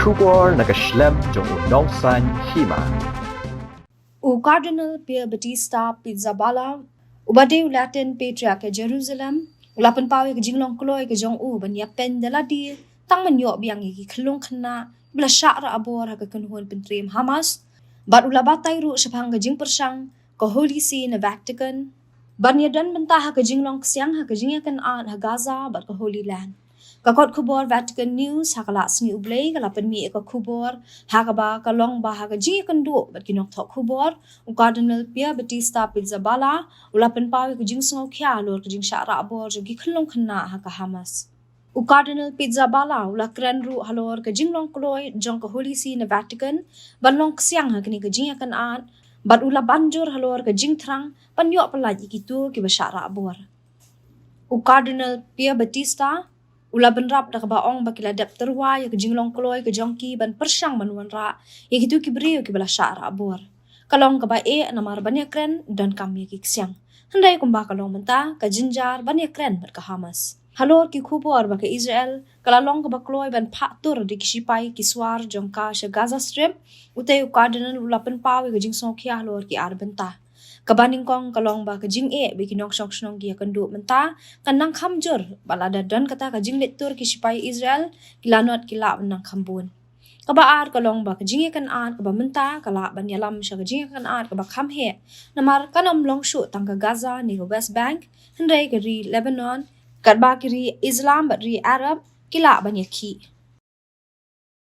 Kubor nakaslem jong Nausan Hima. O Cardinal Pier Batista Pizzaballa, Ubadeu Latin Patriarch Jerusalem, Ulapan Pawi ke Jinglong Kloy ke Jong U ban Yapen de la Di, Tang Menyok biang iki kelung kena, Bla syakra abor ha ke kenuhun pentrim Hamas, Bat ulabatai ru sepang ke Jing Persang, ke Holy See na Vatican, Ban Yadan bentah ha ke Jinglong Kesiang ha ke Jingyakan Art ha Gaza bat ke Holy Land. Kakot kubor Vatican News hakala sni ublay kalapan mi ka kubor hakaba kalong ba haka ji kendo bat kinok thok kubor u Cardinal Pier Batista Pizzaballa ulapan pawi ku jing sngau khya lor ku jing syara abor jogi khlong khna haka Hamas u Cardinal Pizzaballa ula kran ru halor ka jinglong kloy jong ka Holy See na Vatican banlong ksyang ha kini ka jing akan at bat ula banjur halor ka jing thrang panyo palaji kitu ki ba syara abor u Cardinal Pier Batista Ula benrap dah kebaong baki ladap terwa ya ke jinglong kloy ke jongki ban persang manuan ra ya gitu ki beriu ki bala syara abor kalong ke bae namar banyak kren dan kami ki ksyang hendai kumba kalong menta ke jinjar banyak kren ber ke Hamas halor ki kubor baki Israel kalalong ke bakloy ban phatur di kisipai ki swar jongka she Gaza Strip utai u Cardinal ula pen pawi ke jing songkia halor ki ar benta Kabaning kong kalong ba kajing bikin nong syong syong gia kendu menta kanang kamjur balada dan kata kajing litur kisipai Israel kilanot kila nang kambun. Kabaar kalong ba kajing kan at kaba menta kala banyalam sya kajing kan at kaba kamhe namar kanom long shu tangga Gaza ni West Bank hendai kiri Lebanon kadba kiri Islam bat ri Arab kila banyaki.